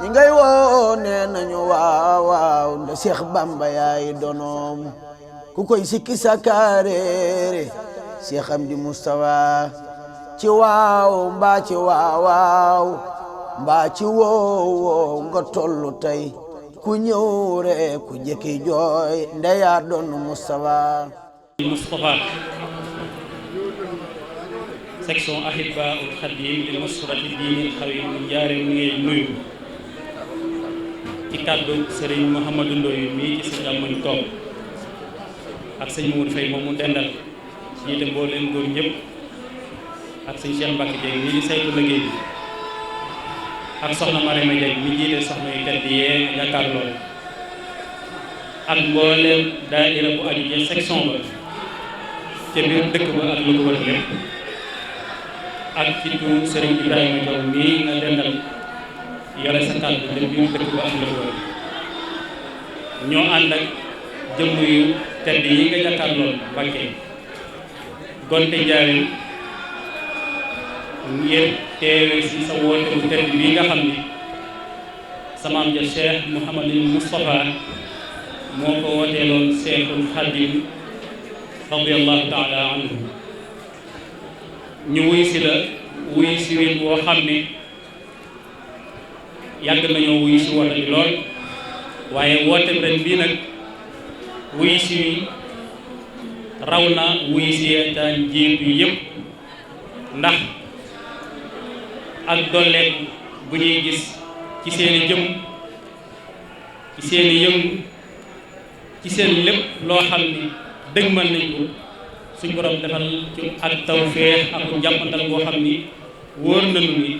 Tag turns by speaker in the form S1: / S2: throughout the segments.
S1: ñi ngay woo nee nañu waaw waaw nda Seex Bamba yaay donoom ku koy sikki sakaareere Seex Amdi Mustafa ci waaw mbaa ci waaw mbaa ci woow nga tollu tey ku ñëw rek ku jëkki jooy ndeyaa doon Mustafa
S2: section Ahibahil Khadim li nusrati diinil xawim njaare mu ngay nuyu ci kàddu sëriñ Mouhamadou Ndoye mii ci sa jàmmoñ toog ak sëñ Mourou Faye moom mu dendal jiite mbooleem góor ñëpp ak sëñ Cheikh Mbacke Dieng mii di saytu liggéey bi ak soxna Marème Dieng mi jiite soxna yu tedd yee jàkkaarloo ak mbooleem daayira bu aju ci section ba ca biir dëkk ba ak lu ko wër lépp ak ci tu Serigne Ibrahima Diaw mii nga dendal yore sa kàddu te biir dëkk ba ak lu ko wër ñoo ànd ak jëmm yu tedd yi nga jàkkaarloo Mbàkke gonte njaarim ngir teewe si sa woote bu tedd bii nga xam ni sama am ja Cheikh Mouhamadul Moustapha moo ko wooteeloon Cheikhul Khadim radiyallahu taala anhu ñu wuy si la wuy si win woo xam ne yàgg nañoo wuy si woote bi lool waaye woote ren bii nag wuy si raw na wuy si daan jiitu yëpp ndax ak dolleek bu ñuy gis ci seeni jëm ci seeni yëngu ci seen lépp loo xam ni dëgmal nañ ko suñ borom defal ci ak tawfeex ak njàppandal boo xam ni wóor nañu ni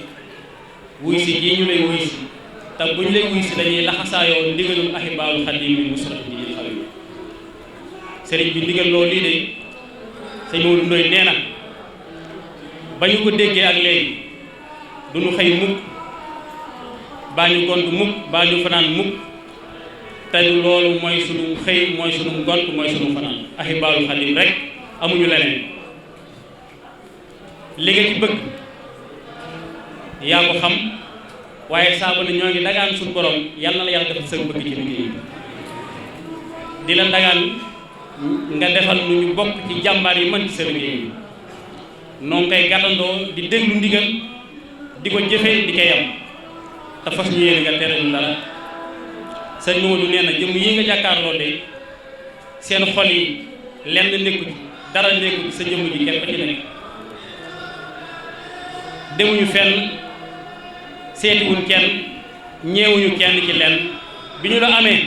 S2: wuy si gii ñu lay wuy si te buñ lay wuy si dañuy laxasaayoo ndigalul Ahibahil Khadim bi nusrati diinil xawim sëriñ bi ndigal loolu lii de sëñ Maodo Ndoye nee na ba ñu ko déggee ak léegi du ñu xëy mukk baa ñu gont mukk baa ñu fanaan mukk te loolu mooy sunu xëy mooy sunu gont mooy sunu fanaan Ahibahil Khadim rek amuñu leneen li nga ci bëgg yaa ko xam waaye saabu ne ñoo ngi dagaan suñu borom yal na la yàlla defal sa bëgg ci liggéey di la dagaan nga defal nu ñu bokk ci jàmbaar yi mën ci sa liggéey bi noo ngi koy gàttandoo di déglu ndigal di ko jëfee di ko yam te fas ñu yéene nga tere ñu dara sëñ Mamadou nee na jëmm yi nga jàkkaarloo de seen xol yi lenn nekku ci dara nekku ci sa jëmm ji kenn ci nekk demuñu fenn seetiwuñ kenn ñeewuñu kenn ci lenn bi ñu la amee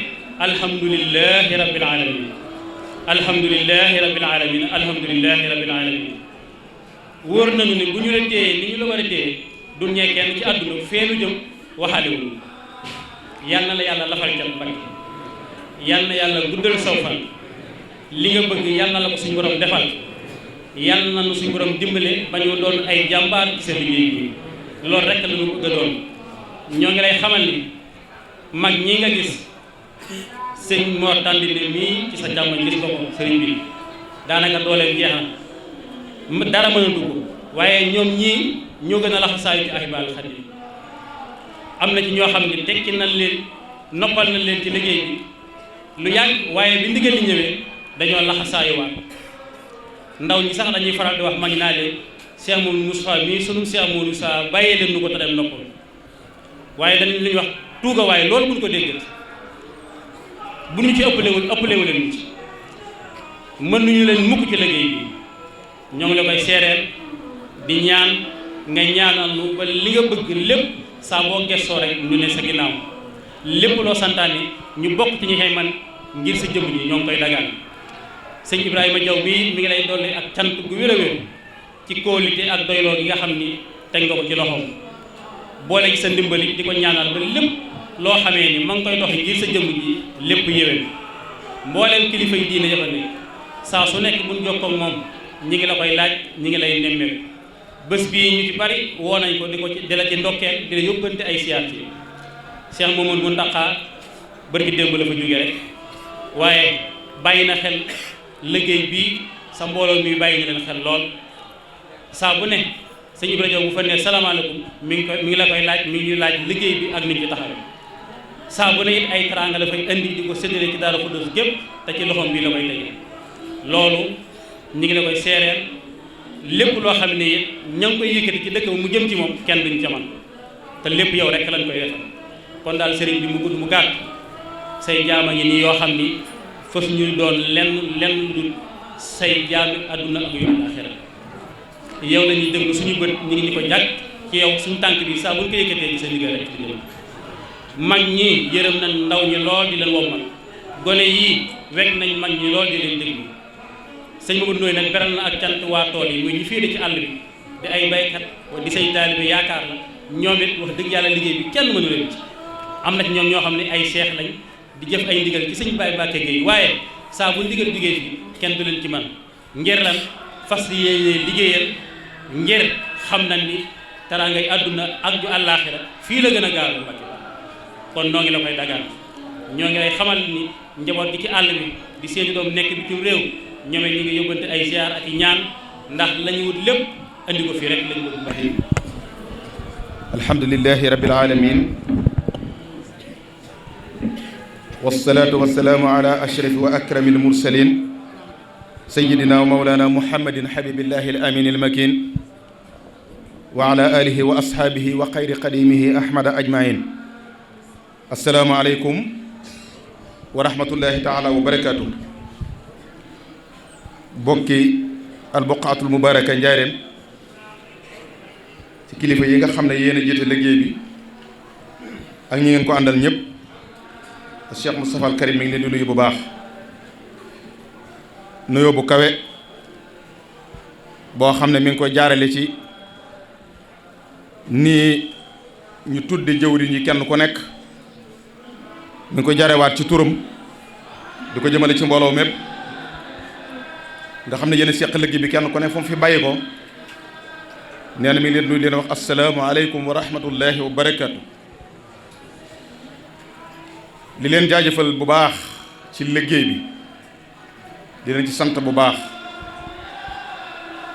S2: alhamdulillahi rabbil alamin alhamdulillahi rabbil alamin alhamdulillahi rabbil alamin wóor nañu ni bu ñu la téye ni ñu la war a téye du ñee kenn ci àdduna feenu jëm waxaalewuñu yal na la yàlla lafal cat Mbàkke yal na yàlla guddal saw fan li nga bëgg yal na la ko suñu borom defal yal na nu suñu borom dimbale ba ñu doon ay jàmbaar ci sa liggéey bi loolu rek la ñu bëgg a doon ñoo ngi lay xamal ni mag ñi nga gis sëñ Mor Tandine mii ci sa jàmm gis nga ko sëriñ bi daanaka dooleem jeex na dara mënatu ko waaye ñoom ñii ñoo gën a laxasaayu ci Ahibahil Khadim am na ci ñoo xam ne tekki nañ leen noppal nañ leen ci liggéey bi lu yàgg waaye bi ndigal li ñëwee dañoo laxasaayuwaat ndaw ñi sax dañuy faral di wax mag naa leen Cheikh Mouhamadou Moustapha mii sunu Cheikh Mouhamadou Moustapha bàyyee leen nu ko te dem noppal waaye dañ li ñuy wax tuuga waaye loolu buñ ko déggat bu ñu ci ëppalewu leen ci mën nañu leen mukk ci liggéey bi ñoo ngi la koy seereel di ñaan nga ñaanal nu ba li nga bëgg lépp saa boo gestoo rek ñu ne sa ginnaaw lépp loo santaane ñu bokk ci ñi xëy man ngir sa jëmm ji ñoo ngi koy dagaan sëñ Ibrahima Diaw bii mi ngi lay dolli ak cant gu wér a wér ci kóolite ak doyloo gi nga xam ni teg nga ko ci loxoom boole ci sa ndimbali di ko ñaanal ba lépp loo xamee ni ma ngi koy doxi ngir sa jëmm ji lépp yéwén mbooleem kilifa yi diine jëfandi saa su nekk buñ jokkoo ak moom ñi ngi la koy laaj ñi ngi lay nemmeeku bés bii ñu ci bari woo nañ ko di la ci ndokkeel di la yóbbante ay siyaar ci Cheikh Mamadou Mountakha bërki démb la fa jóge rek waaye bàyyi na xel liggéey bii sa mbooloo mi bàyyi na leen xel lool saa bu ne sëñ Ibra Jaw bu fa ne salaamaaleykum mi ngi la koy laaj mi ngi laaj liggéey bi ak nit ñi taxawee saa bu ne it ay teraanga la fay indi di ko séddale ci Daaru Xudoos gépp te ci loxoom bii la koy tege loolu ñu ngi la koy seereel lépp loo xam ne it ña ngi koy yëkkati ci dëkk mu jëm ci moom kenn duñ ca man te lépp yow rek lañ koy defal kon daal sëriñ bi mu gudd mu gàtt say jaama ngi nii yoo xam ni fas ñu doon lenn lu dul say jaami àdduna ak yu àllaaxira yow la ñuy déglu suñu bët ñu ngi ñu ko jàkk ci yow suñu tànk bi saa bu ñu ko yëkkatee ci sa liggéey rek ci jëm mag ñi yërëm nañ ndaw ñi lool di leen wommal gone yii wekk nañ mag ñi lool di leen déglu sëñ Mamadou Ndoye nag beral na ak cant waa tool yi muy ñu féete ci àll bi di ay baykat di say taalibe yaakaar la ñoom it wax dëgg yàlla liggéey bi kenn mënu leen ci am na ci ñoom ñoo xam ne ay seex lañ di jëf ay ndigal ci sëñ Baye Mbacke Gueye waaye saa bu ndigal jógee fii kenn du leen ci man ngir lan fas yéene liggéeyal ngir xam nañ ni teraangay àdduna ak ju àllaaxira fii la gën a gaaw Mbacke kon noo ngi la koy dagaan ñoo ngi lay xamal ni njaboot gi ci àll bi di seeni doom nekk bitim réew ñoome ñi ngi yóbbante ay ziar ak i ñaan ndax lañu wut lépp andi ko fii rek lañu wut Mbacke.
S3: alhamdulillahi rabbil alamin wasalaatu wasalaamu ala ashrafi wa akrami almursalin sayidina wa mawlana muhammadin habibillahi al amin al makin wa ala alihi wa ashaabihi wa xayri qadimihi ahmada ajmain assalaamu aleykum wa rahmatullahi taala wa barakatuh bokki albuqaatul mubaraka njaareem ci kilifa yi nga xam ne yéen a jiite liggéey bi ak ñi ngeen ko àndal ñëpp Cheikh Moustapha al Karim mi ngi leen di nuyu bu baax nuyoo bu kawe boo xam ne mi ngi koy jaarale ci nii ñu tuddi jëwriñ yi kenn ku nekk mi ngi koy jaarewaat ci turam di ko jëmale ci mbooloo mépp nga xam ne yéen a seq liggéey bi kenn ku ne fu mu fi bàyyi ko nee na mi ngi leen nuyu leen wax assalaamu aleykum wa rahmatullahi wa barakatu li leen jaajëfal bu baax ci liggéey bi di leen ci sant bu baax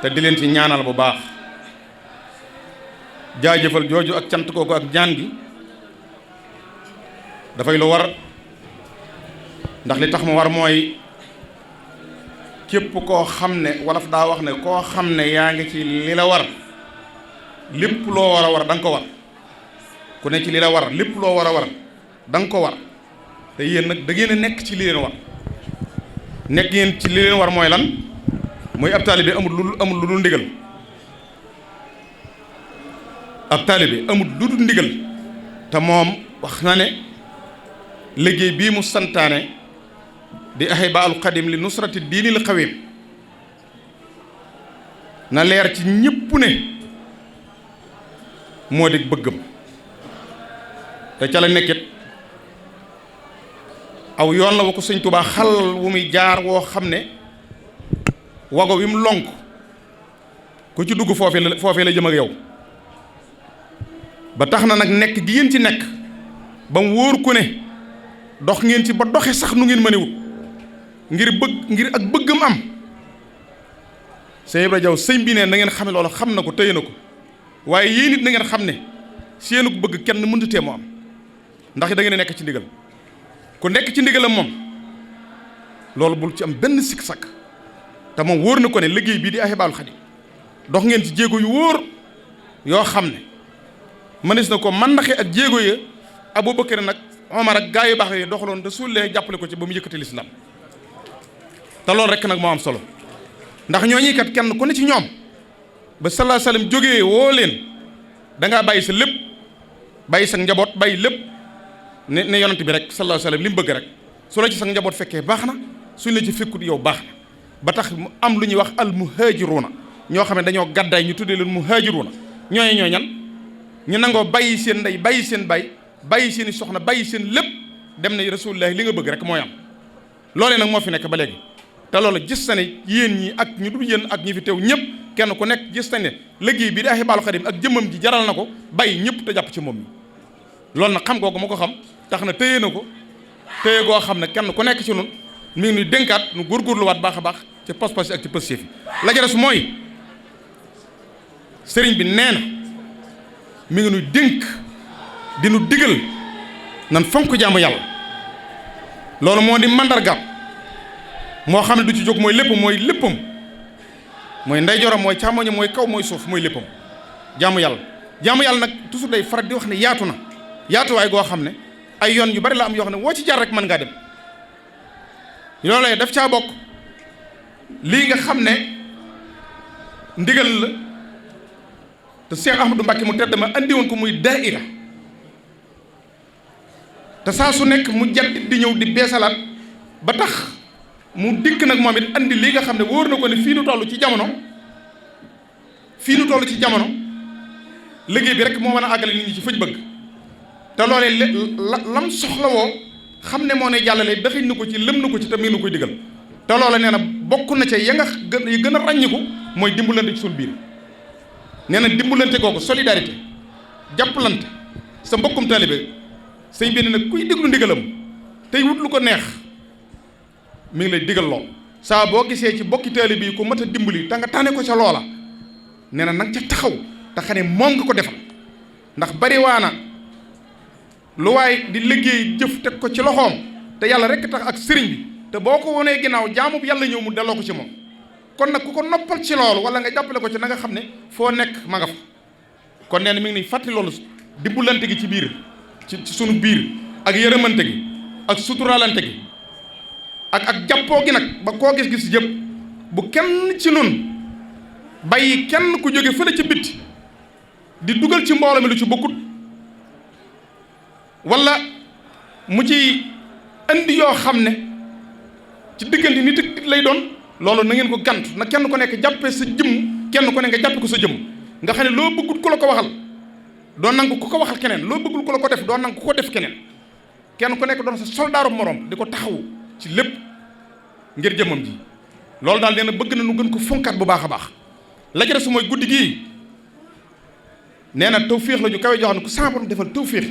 S3: te di leen ci ñaanal bu baax jaajëfal jooju ak cant kooku ak ñaan gi dafay lu war ndax li tax mu war mooy képp koo xam ne wolof daa wax ne koo xam ne yaa ngi ci li la war lépp loo war a war da nga ko war ku ne ci li la war lépp loo war a war da nga ko war te yéen nag da ngeen a nekk ci li leen war nekk ngeen ci li leen war mooy lan mooy ab taalibe amul lu dul ndigal ab taalibe amul lu dul ndigal te moom wax na ne liggéey bii mu santaane di Ahibahil Khadim li nusrati diinil qawim na leer ci ñëpp ne moo di bëggam te ca la nekkit aw yoon la wa ko sëñ Tuubaa xal wu muy jaar woo xam ne wago wi mu lonk ku ci dugg foofee la jëm ak yow ba tax na nag nekk gi ngeen ci nekk ba mu wóor ku ne dox ngeen ci ba doxe sax nu ngeen mënewut ngir ak bëggam am sëñ Ibra Jaw sëñ bi ne na ngeen xam ne loolu xam na ko tëye na ko waaye yéen it na ngeen xam ne seenu bëgg kenn mënut tee mu am ndax da ngeen nekk ci ndigal ku nekk ci ndigalam moom loolu bul ci am benn sikk sakk te moom wóor na ko ne liggéey bii di Ahibahil Khadim dox ngeen ci jéego yu wóor yoo xam ne mënees na ko mandaxe ak jéego ya Abubakar nag Omar ak gaa yu baax yi doxaloon te suulee jàppale ko ci ba mu yëkkati lislaam te loolu rekk nag moo am solo ndax ñooñu kat kenn ku ne ci ñoom ba sallallahu alayhi wasallam jógee woo leen dangaa bàyyi sa lépp bàyyi sa njaboot bàyyi lépp ne yonent bi rek sallallahu alayhi wasallam li mu bëgg rek su la ci sa njaboot fekkee baax na suñ la ci fekkut yow baax na ba tax mu am lu ñuy wax al muhaajiruuna ñoo xam ne dañoo gàddaay ñu tuddee leen muhaajiruuna ñooy ñan ñu nangoo bàyyi seen ndey bàyyi seen baay bàyyi seen i soxna bàyyi seen lépp dem na rasulullahi li nga bëgg rek mooy am loolee nag moo fi nekk ba léegi te loolu gis na ne yéen ñi ak ñu dul yéen ak ñi fi teew ñëpp kenn ku nekk gis na ne liggéey bi di Ahibahil Khadim ak jëmmam ji jaral na ko bàyyi ñëpp te jàpp ci moom mi loolu nag xam googu ma ko xam tax na téye na ko téye goo xam ne kenn ku nekk ci nun mi ngi nuy dénkaat nu góorgóorluwaat baax a baax ci pas-pas yi ak ci pëstéef yi la ca des mooy sëriñ bi nee na mi ngi nuy dénk di nu digal nan fonk jaamu yàlla loolu moo di mandargaam moo xam ne du ci jóg mooy lépp mooy léppam mooy ndeyjooram mooy càmmoñam mooy kaw mooy suuf mooy léppam jaamu yàlla nag toujours day faral di wax ne yaatu na yaatuwaay goo xam ne ay yoon yu bari la am yoo xam ne woo ci jaar rek mën ngaa dem loolee daf caa bokk lii nga xam ne ndigal la te Cheikh Ahmadou Mbacké mu tedd ma andi woon ko muy daaira te saa su nekk mu jaddit di ñëw di beesalaat ba tax mu dikk nag moom it andi lii nga xam ne wóor na ko ne fii nu toll ci jamono liggéey bi rek moo mën a àggale nit ñi ci fañ bëgg te loolee lam soxla woo xam ne moo ne jàllale daxiñ na ko ci lëm na ko ci te mi nu koy digal te loola nee na bokk na ca ya nga gën a ràññiku mooy dimbalante ci suñu biir nee na dimbalante googu solidarité jàppalante sa mbokkum taalibe sëñ bi ne nag kuy déglu ndigalam tey wut lu ko neex mi ngi lay digal lool saa boo gisee ci bokki taalibe yi ko mat a dimbali te nga tànne ko ca loola nee na nanga ca taxaw te xam ne moom nga ko defal ndax bari waana lu waay di liggéey jëf teg ko ci loxoom te yàlla rek tax ak sëriñ bi te boo ko wonee ginnaaw jaamu yàlla ñëw mu delloo ko ci moom kon nag ku ko noppal ci loolu wala nga jàppale ko ci na nga xam ne foo nekk ma nga fa kon nee na mi ngi nii fàttali loolu dimbalante gi ci biir ci sunu biir ak yërëmante gi ak suturaalante gi ak jàppoo gi nag ba koo gis-gis yëpp bu kenn ci nun bàyyi kenn ku jóge fële ci bitti di dugal ci mbooloo mi lu ci bokkut wala mu ci indi yoo xam ne ci diggante nit ak lay doon loolu na ngeen ko gant na kenn ku nekk jàppee sa jëmm kenn ku nekk nga jàppe ko sa jëmm nga xam ne loo bëggut ku la ko waxal doo nangu ku ko waxal keneen loo bëggul ku la ko def doo nangu ku ko def keneen kenn ku nekk doon sa soldaaru morom di ko taxawu ci lépp ngir jëmmam ji loolu daal nee na bëgg na nu gën ko fonkaat bu baax a baax la ca des mooy guddi gii nee na tawféex la ju kawe jox ne ku sa borom defal tawféex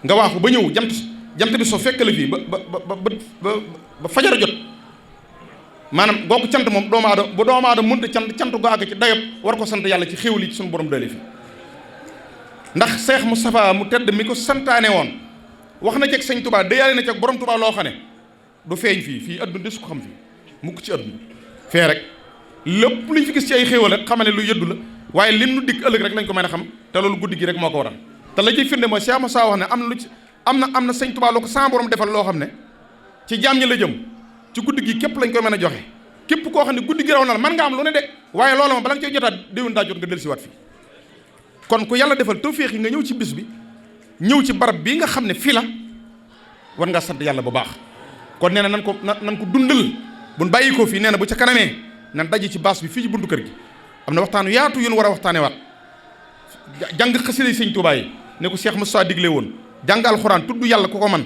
S3: nga waaxu ba ñëw jant bi soo fekk la fii ba fajara jot maanaam googu cant moom doomu aadama mënta cant gu àgg ci dayob war ko sant yàlla ci xéwal yi ci suñu borom dale fi ndax Cheikh Moustapha mu tedd mi ko santaane woon wax na ci ak sëñ Touba déyaale na ci ak borom Touba loo xam ne du feeñ fii adduna des ko xam fii mukk ci adduna fee rek lépp luñ fi gis ci ay xéwal rek xama ne lu yëddu la waaye lim nu dikk ëllëg rek lañ ko mën a xam te loolu guddi gi rek moo ko waral te la ciy firnde mooy Cheikh Moussa wax ne am na sëñ Touba loo ko sa borom defal loo xam ne ci jaam ñi la jëm ci guddi gi képp lañ koy mën a joxe képp koo xam ne guddi gi raw na la mën nga am lu ne de waaye loolu moom bala nga cee jotaat déwén daa jot nga dellusiwaat fii kon ku yàlla defal tawféex yi nga ñëw ci bis bi ñëw ci barab bii nga xam ne fii la war ngaa sant yàlla bu baax kon nee na nan ko dundal buñ bàyyi ko fii nee na bu ca kanamee nan daje ci baas bi fii ci buntu kër gi am na waxtaanu yaatu yu ñu war a waxtaanee waat jàng xasida sëñ Tuubaa yi ne ko Cheikh Moussa digle woon jàng alxuraan tudd yàlla ku ko man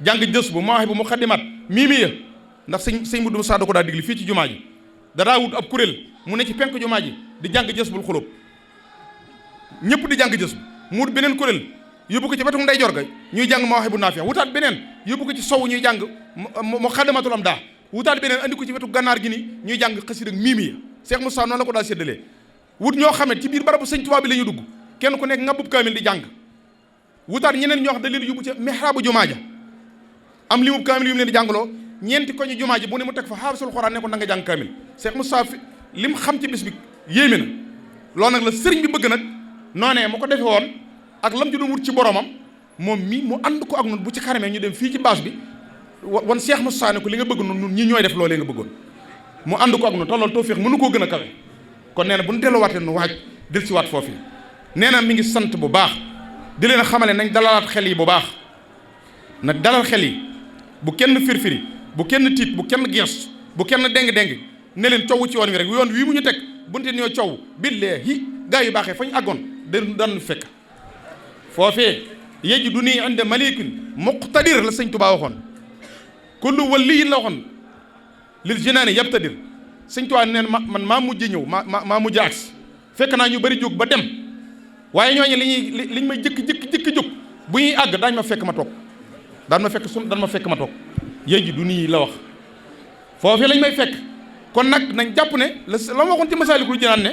S3: jàng jës bu mawaahi bu mu xaddimaat miimiya ndax sëñ Mudu Musaa da ko daa digli fii ci jumaa ji dadaa wut ab kuréel mu ne ci penk jumaa ji di jàng jës bul xulóob ñëpp di jàng jës bu mu wut beneen kuréel yóbbu ko ci wetu ndeyjoor ga ñuy jàng mawaahi bu naafiya wutaat beneen yóbbu ko ci sow ñuy jàng mu xaddimatul am daa wutaat beneen andi ko ci wetu gànnaar gi ni ñuy jàng xasida miimiya Cheikh Moussa noonu la ko daa séddalee wut ñoo xam ne ci biir barabu sëñ Tuubaa bi la ñu dugg kenn ku nekk ngàbbub kaamil di jàng wutaat ñeneen ñoo xam da leen yóbbu ci mihraabu jumaa ja am li mu kaamil yu mu leen di jàngaloo ñeenti ko ñu jumaa ji bu ne mu teg fa xaafisul xuraan ne ko da nga jàng kaamil Cheikh Moussa fi lim xam ci bis bi yéeme na loolu nag la sëriñ bi bëgg nag noonee mu ko defee woon ak lam ci doon wut ci boromam moom mi mu ànd ko ak nun bu ci xaramee ñu dem fii ci bâche bi wan Cheikh Moussa ne ko li nga bëgg nun ñi ñooy def loolee nga bëggoon mu ànd ko ak nun te loolu tawfeex mënu koo gën a kawe kon nee na bu ñu delluwaatee nu waaj del si waat foofu nee na mi ngi sant bu baax di leen xamale nañ dalalaat xel yi bu baax nag dalal xel yi bu kenn firfiri bu kenn tiit bu kenn gees bu kenn déng-déng ne leen coow ci yoon wi rek yoon wii mu ñu teg bunte ñoo coow billaahi gaa yu baaxee fañ àggoon danu fekk foofee yeji du nii inde malikin muqtadir la sëñ Tuubaa waxoon kullu waliyin la waxoon lil jinaani yabtadir sëñ Tuubaa neen man maa mujj ñëw maa mujj agsi fekk naa ñu bëri jóg ba dem waaye ñooñu liñ may jëkk jóg bu ñuy àgg daañ ma fekk ma toog daan ma fekk ma toog yeji du nii la wax foofee lañ may fekk kon nag nañ jàpp ne la ma waxoon ci Masaalikul Jinaan ne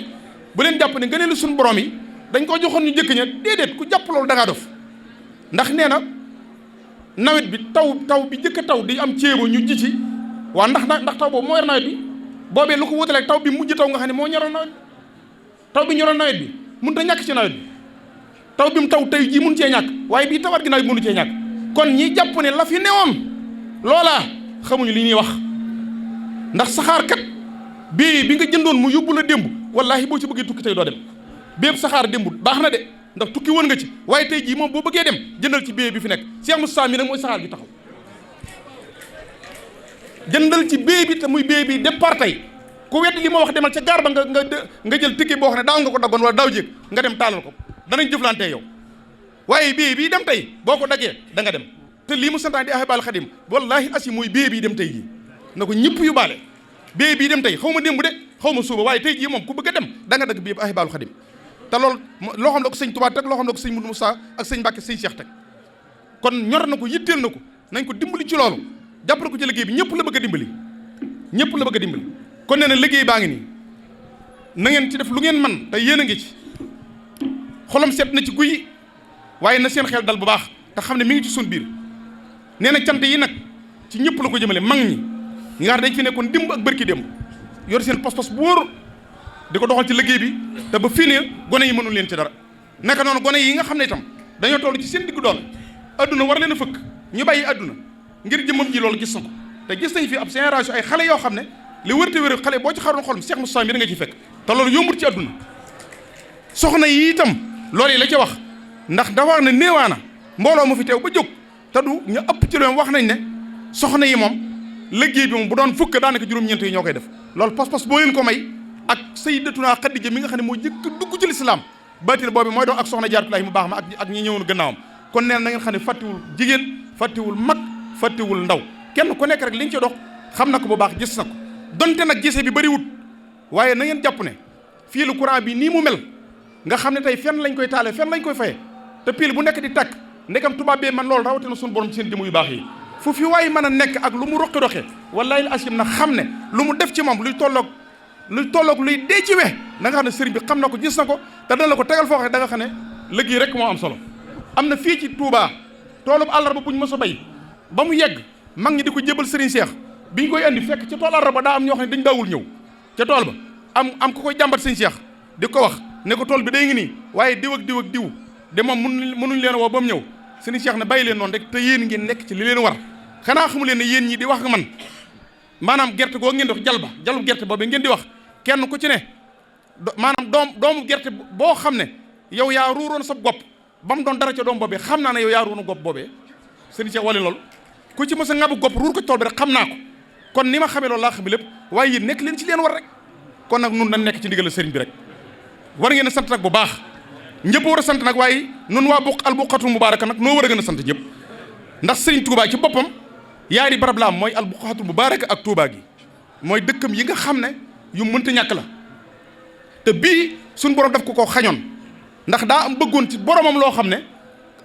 S3: bu leen jàpp ne ngëneelu suñu borom yi dañ ko joxoon ñu jëkk ña déedéet ku jàpp loolu da ngaa dof ndax nee na nawet bi taw bi jëkk taw di am ceebo ñu ji ci waa ndax taw boobu moo yor nawet bi boobee lu ko wutaleeg taw bi mujj taw nga xam ne moo ñoroon nawet taw bi ñoroon nawet bi mënut a ñàkk ci nawet bi taw bi mu taw tey jii mun cee ñàkk waaye bii tawaat ginnaaw bi mënu cee ñàkk kon ñi jàpp ne la fi newoon loolaa xamuñu li ñuy wax ndax saxaar kat bii bi nga jëndoon mu yóbbu la démb wallaahi boo ci bëggee tukki tey doo dem béeb saxaar démb baax na de ndax tukki woon nga ci waaye tey jii moom boo bëggee dem jëndal ci bee bi fi nekk Cheikh Moustapha mi nag mooy saxaar gi taxaw jëndal ci bee bi te muy bee bi départ tey ku wedd li ma wax demal ca gaar ba nga jël ticket boo xam ne daaw nga ko daggoon wala daaw jéeg nga dem taalal ko danañ jëflantee yow waaye bee bii dem tey boo ko daggee da nga dem te lii mu santaan di Ahibahil Khadim wallaahi asi mooy bee bii dem tey jii na ko ñëpp yu baale bee bii dem tey xaw ma démb de xaw ma suuba waaye tey jii moom ku bëgg a dem da nga dagg bee bi Ahibahil Khadim te loolu loo xam ne ko sëñ Tuubaa teg loo xam ne ko sëñ Mudu Musaa ak sëñ Mbàkke sëñ Cheikh teg kon ñor na ko yitteel na ko nañ ko dimbali ci loolu jàppale ko ci liggéey bi ñëpp la bëgg a dimbali ñëpp la bëgg a dimbali kon nee na liggéey baa ngi nii na ngeen ci def lu ngeen man te yéen a ngi ci xolam seet na ci guy waaye na seen xel dal bu baax te xam ne mi ngi ci suñ biir nee na cant yi nag ci ñëpp la ko jëmale mag ñi nga xam dañ fi nekkoon dimb ak bërki démb yor seen pas-pas bu wóor di ko doxal ci liggéey bi te ba fii ne gone yi mënul leen ci dara naka noonu gone yi nga xam ne itam dañoo toll ci seen diggu doole adduna war leen a fëkk ñu bàyyi adduna ngir jëmmam ji loolu gis na ko te gis nañ fi ab génération ay xale yoo xam ne li wërte wér xale boo ci xaroon xolam Cheikh Moustapha mi da nga ci fekk te loolu yombut ci adduna soxna yi itam loolu yi la ca wax ndax dafa wax ne néewaana mbooloo mu fi teew ba jóg te du ñu ëpp ci loolu wax nañ ne soxna yi moom liggéey bi moom bu doon fukk daanaka juróom-ñeent yi ñoo koy def loolu pas-pas boo leen ko may ak sayyidatuna Xadija mi nga xam ne moo jëkk dugg ci lislaam baatil boobu mooy dox ak soxna Jaaratullaahi mu baax ma ak ñi ñëwoon gannaawam kon neen na ngeen xam ne fàttiwul jigéen fàttiwul mag fàttiwul ndaw kenn ku nekk rek li ñu ci dox xam na ko bu baax gis na ko donte nag gisee bi bëriwut waaye na ngeen jàpp ne fii lu courant bi nii mu mel nga xam ne tey fenn lañ koy taalee fenn lañ koy faye te pile bu nekk di tàkk ndekam tubaab bee man loolu rawatina suñu borom seen jëmm yu baax yi fu fi waay mën a nekk ak lu mu roqi-roqe wallaahi asim na xam ne lu mu def ci moom luy tolloog luy dee ci we na nga xam ne sëriñ bi xam na ko gis na ko te dana la ko tegal foo xam ne da nga xam ne liggéey rek moo am solo am na fii ci Touba toolub àllarba buñ mos a bay ba mu yegg mag ñi di ko jébal sëriñ Seex biñ koy andi fekk ca tool àllarba daa am ñoo xam ne dañ daawul ñëw ca tool ba am ku koy jàmbat sëriñ Seex di ko wax ne ko tool bi day ngi nii waaye diw ak diw ak diw de moom mënuñ leen woo ba mu ñëw sëriñ Seex ne bàyyi leen noonu rek te yéen ngeen nekk ci li leen war xanaa xamu leen ne yéen ñi di wax man maanaam gerte goo ngeen di wax jalbu gerte boobu ngeen di wax kenn ku ci ne maanaam doomu gerte boo xam ne yow yaa ruuroon sa gopp ba mu doon dara ca doom boobee xam naa ne yow yaa ruuroon gopp boobee sëriñ Cheikh wala loolu ku ci mos a ŋabu gopp ruur ko ci tool bi rek xam naa ko kon ni ma xamee loolu laa xam lépp waaye yéen nekk leen ci leen war rek kon nag nun dañ nekk ci ndigal sëriñ bi rek war ngeen a sant nag bu baax ñëpp war a sant nag waaye nun waa al buqatul mubaaraka nag noo war a gën a sant ñëpp ndax sëriñ Touba ci boppam yaari barab la am mooy al buqatul mubaaraka ak Touba gi mooy dëkkam yi nga xam ne yu mënta ñàkk la te bii suñ borom daf ko koo xañoon ndax daa am bëggoon ci boromam loo xam ne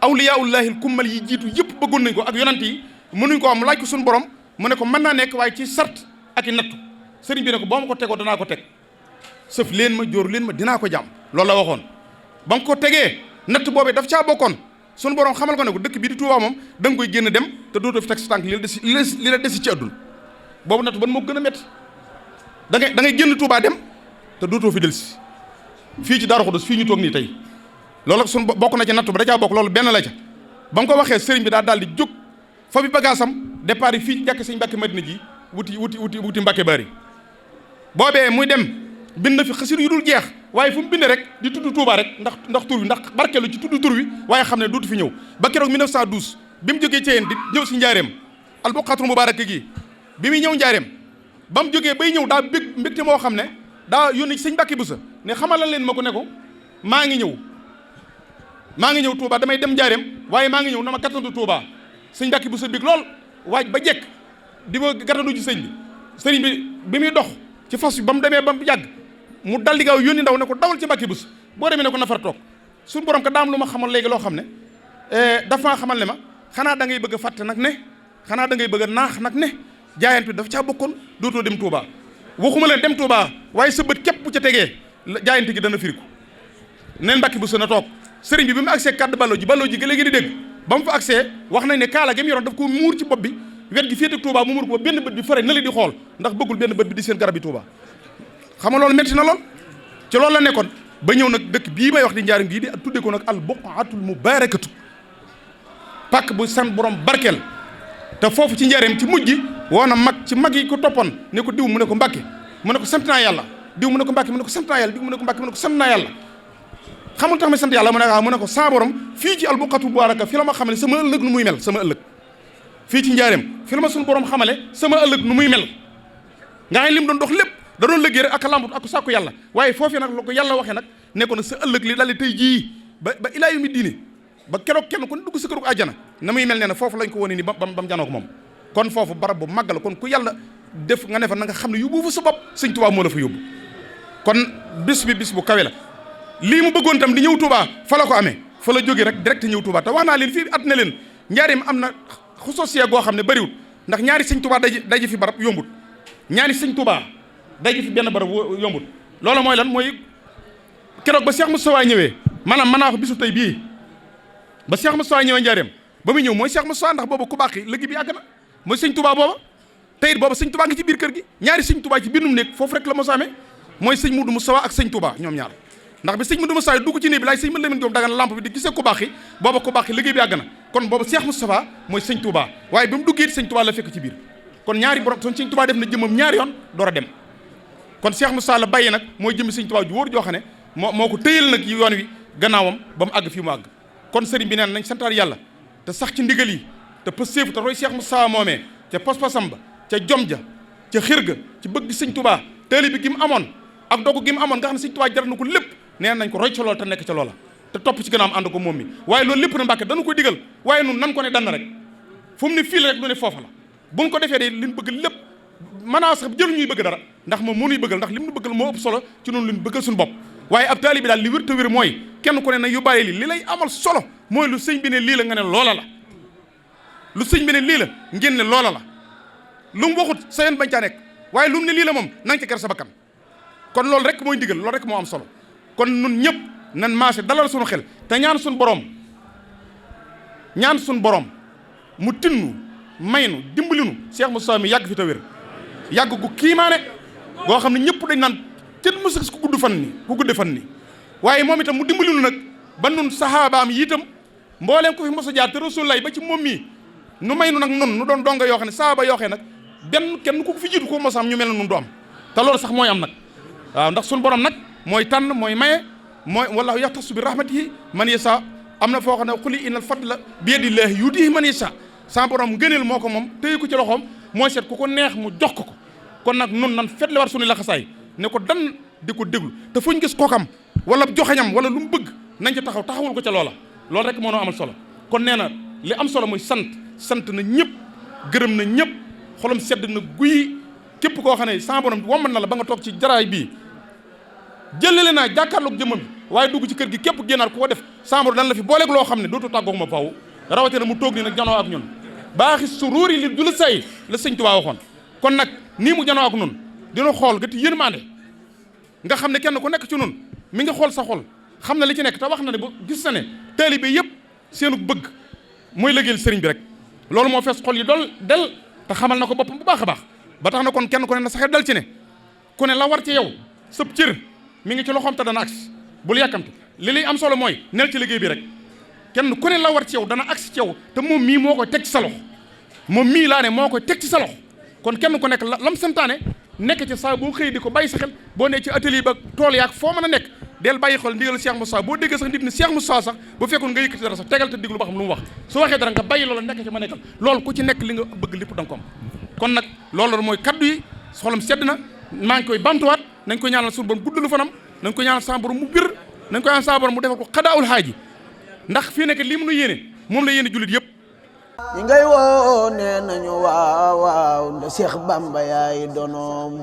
S3: awliyaullahil kummal yi jiitu yëpp bëggoon nañ ko ak yonant yi mënuñ ko am laaj ko suñu borom mu ne ko mën naa nekk waaye ci sart ak i nattu sëriñ bi ne ko boo ma ko tegoo danaa ko teg sëf leen ma jóor leen ma dinaa ko jàmm loolu la waxoon ba nga ko tegee natt boobee daf caa bokkoon suñu borom xamal ko ne ko dëkk bii di Touba moom da nga koy génn dem te dootoo fi teg sa tànk li la desi ci àdduna boobu natt ban moo gën a métti da ngay génn Touba dem te dootoo fi delsi fii ci Daaru Xudoos fii ñu toog nii tey loolu suñ bokk na ci nattu ba da caa bokk loolu benn la ca ba mu ko waxee sëriñ bi daal di jóg fa bi bagaasam départ yi fii ci jàkk sëñ Mbàkke Madina ji wuti Mbàkke Bari boobee muy dem bind fi xasir yu dul jeex waaye fu mu bind rek di tudd Touba rek ndax tur wi ndax barkeelu ci tudd tur wi waaye xam ne dootu fi ñëw ba keroog 1912 bi mu jógee Ceyeen di ñëw si njaareem al buqatul mubaaraka gi bi muy ñëw njaareem ba mu jógee bay ñëw daa bég mbégte moo xam ne daa yónni ci sëñ Mbàkke Buso ne xamalal leen ma ko ne ko maa ngi ñëw Touba damay dem njaareem waaye maa ngi ñëw na ma gàttandu Touba sëñ Mbàkke Buso bég lool waaj ba jekk di ma gàttandu ci sëriñ bi muy dox ci fas bi ba mu demee ba mu yàgg mu dal di gaaw yónni ndaw ne ko dawal ci Mbàkke Buso boo demee ne ko nafar toog suñu borom ka daam lu ma xamal léegi loo xam ne dafa maa xamal ne ma xanaa da ngay bëgg a fàtte nag ne xanaa da ngay bëgg a naax nag ne jaayant bi dafa caa bokkoon dootoo dem Touba waxuma leen dem Touba waaye sa bët képp bu ca tegee jaayante gi dana firiku neen Mbàkke bu sën a toog sëriñ bi mu agsee kàddu ballo ji gi léegi di dégg ba mu fa agsee wax nañ ne kaala gi mu yoroon daf ko muur ci bopp bi wet gi féete Touba mu muur ko benn bët bi fare na li di xool ndax bëggul benn bët bi di seen garab yi Touba xam nga loolu metti na lool ci loolu la nekkoon ba ñëw nag dëkk bii may wax di njaarim gii di tudde ko nag al buqaatul mubarakatu pàkk bu san borom barkeel te foofu ci njaarim ci mujj gi woo na mag ci mag yi ko toppoon ne ko diw mu ne ko Mbàkke mu ne ko sant naa yàlla diw mu ne ko Mbàkke mu ne ko sant naa yàlla diw mu ne ko Mbàkke mu ne ko sant naa yàlla xamul tax ma sant yàlla mu ne ko sa borom fii ci al buqaatul mubaraka fi la ma xamale sama ëllëg nu muy mel sama ëllëg fii ci njaarim fi la ma suñu borom xamale sama ëllëg nu muy mel nga xam lim doon dox lépp da doon liggéey rek ak lambut ak sàkku yàlla waaye foofee nag la ko yàlla waxee nag ne ko nag sa ëllëg li dali tey jii ba ilaa yawmi diini ba keroog kenn ku ne dugg sa këru àjjana na muy mel ne na foofu lañ ko wane ni ba mu janoo ko moom kon foofu barab bu màgg la kon ku yàlla def nga ne fa na nga xam ne yóbbu fa sa bopp sëñ Tuubaa moo la fa yóbbu kon bis bi bis bu kawe la lii mu bëggoon tam di ñëw Tuubaa fa la ko amee fa la jógee rek direct ñëw Tuubaa te wax naa leen fii at ne leen njaarim am na xusoosiya goo xam ne bëriwul ndax ñaari sëñ Tuubaa daje fi barab yombut ñaari sëñ Tuubaa daje fi benn barab yombut loolu mooy lan mooy keroog ba Cheikh Moustapha ñëwee maanaam mën naa ko bisu tey bii ba Cheikh Moustapha ñëwee njaareem ba muy ñëw mooy Cheikh Moustapha ndax booba ku baax yi liggéey bi àgg na mooy sëñ Tuubaa booba tey it booba sëñ Tuubaa ngi ci biir kër gi ñaari sëñ Tuubaa ci biir nu nekk foofu rek la mos a amee mooy sëñ Mudu Moustapha ak sëñ Tuubaa ñoom ñaar ndax bi sëñ Mudu Moustapha dugg ci néeg bi laaj sëñ Mame Lamine Diop dagan lampe bi di gisee ku baax yi booba ku baax yi liggéey bi àgg na kon booba Cheikh Moustapha mooy sëñ Tuubaa waaye bi mu duggee it sëñ Tuubaa la fekk ci biir kon ñaari borom son sëñ Tuubaa def na jëmmam ñaari yoon door a dem kon Cheikh Moustapha la bàyyi nag mooy jëmmi sëñ Tuubaa ju wóor joo xam ne moo ko tëyal nag yoon wi gannaawam ba mu àgg fii mu àgg kon sëriñ bi neen nañ santaat yàlla te sax ci ndigal yi te pëstéefu te roy Cheikh Moustapha moomee ca pas-pasam ba ca jom ja ca xir ga ci bëgg sëñ Tuubaa taalibe bi gi mu amoon ak dogu gi mu amoon nga xam ne sëñ Tuubaa jar na ko lépp neen nañ ko roy ca loola te nekk ca loola te topp ci gannaawam ànd ko moom mi waaye loolu lépp na Mbàkke dañu koy digal waaye nun nan ko ne dann rek fu mu ne fii la rek du ne foofa la buñ ko defee de liñ bëgg lépp maanaam sax jëlu ñuy bëgg dara ndax moom moo ñuy bëggal ndax lim nu bëggal moo ëpp solo ci noonu liñ bëggal suñu bopp waaye ab taalibe bi daal li wér te wér mooy kenn ku ne na yóbbaale li lay amal solo mooy lu sëñ bi ne lii la nga ne loola la lu sëñ bi ne lii la ngeen ne loola la lu mu waxut sa yoon bañ caa nekk waaye lu mu ne lii la moom na nga ca ker sa bakkan kon loolu rek mooy ndigal loolu rek moo am solo kon nun ñëpp nan maase dalal suñu xel te ñaan suñu borom mu tinnu may nu dimbali nu Cheikh Moustapha mi yàgg fi te wér yàgg gu kiimaane goo xam ne ñëpp dañ naan kenn mësa gis ku gudde fan ni waaye moom itam mu dimbali nu nag ba nun saxaabaam yi itam mbooleem ko fi mos a jaar te Rasulullah ba ci moom mii nu may nu nag nun nu doon donga yoo xam ne saxaaba yoo xam ne nag benn kenn ku fi jiitu ko mos am ñu mel ne nun du am te loolu sax mooy am nag waaw ndax suñu borom nag mooy tànn mooy maye mooy wallahu yaxtasu bi rahmatihi man yasa am na foo xam ne xuli innal fadla bi yadillahi yutihi man yasa sa borom ngëneel moo ko moom téye ko ci loxoom mooy seet ku ko neex mu jox ko kon nag nun nan fetle war suñu laxasaay ne ko dan di ko déglu te fuñ gis kookam wala joxañam wala lu mu bëgg nañ ca taxawul ko ca loola loolu rek moo noo amal solo kon nee na li am solo mooy sant na ñëpp gërëm na ñëpp xolam sedd na guyi képp koo xam ne sa borom womman na la ba nga toog ci jaraay bii jëlale naa jàkkaarloog jëmmam bi waaye dugg ci kër gi képp génnaar ku ko def sa borom dan la fi booleeg loo xam ne dootu tàggoog ma faw rawatina mu toog ni nag janoo ak ñun baaxi suruuri li du la say la sëñ Tuubaa waxoon kon nag nii mu janoo ak nun dina xool gati yërmande nga xam ne kenn ku nekk ci nun mi nga xool sa xol xam na li ci nekk te wax na ne ba gis na ne taalibe yëpp seenu bëgg mooy liggéeyal sëriñ bi rek loolu moo fees xol yi del te xamal na ko boppam bu baax a baax ba tax na kon kenn ku ne na saxee dal ci ne ku ne la war ci yow sëb cër mi ngi ci loxoom te dana agsi bul yàkkamte li lay am solo mooy nel ci liggéey bi rek kenn ku ne la war ci yow dana agsi ci yow te moom mii moo koy teg ci sa loxo moom mii laa ne moo koy teg ci sa loxo kon kenn ku nekk lam santaane nekk ci saa boo xëy di ko bàyyi sa xel boo ne ci atelier ba tool yaag foo mën a nekk del bàyyi xel ndigal Cheikh Moustapha boo déggee sax nit ni Cheikh Moustapha sax bu fekkoon nga yëkkati dara sax tegal te diglu ba xam lu mu wax su waxee dara nga bàyyi loola nekk ci ma nekkal loolu ku ci nekk li nga bëgg lépp da nga ko am kon nag loolu mooy kaddu yi xolam sedd na maa ngi koy bantuwaat nañ ko ñaanal suñu borom guddalu fanam nañ ko ñaanal sa borom mu bir nañ ko ñaanal sa borom mu defal ko xadaawul xaaji ndax fii nekk lii mu nu yéene moom la yéene jullit yëpp
S1: ñi ngay woo nee nañu waaw nda Cheikh Bamba yaay donoom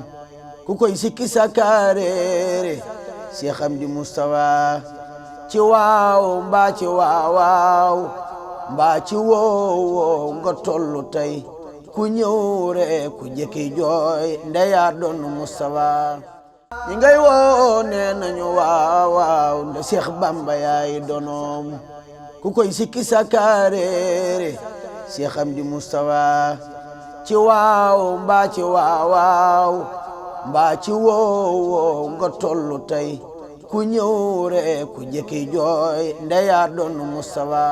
S1: ku koy sikki sakareere Cheikh Amdi Moustapha ci waaw mbaa ci waaw mbaa ci woow nga tollu tey ku ñëw rek ku jëkki jooy ndeyaa doon Moustapha ñi ngay woo nee nañu waaw waaw nda Seex Bamba yaay donoom ku koy sikki sakaareere Seex Amdi Mustafa ci waaw mbaa ci waaw mbaa ci woow nga tollu tey ku ñëw rek ku jëkki jooy ndeyaa doon Mustafa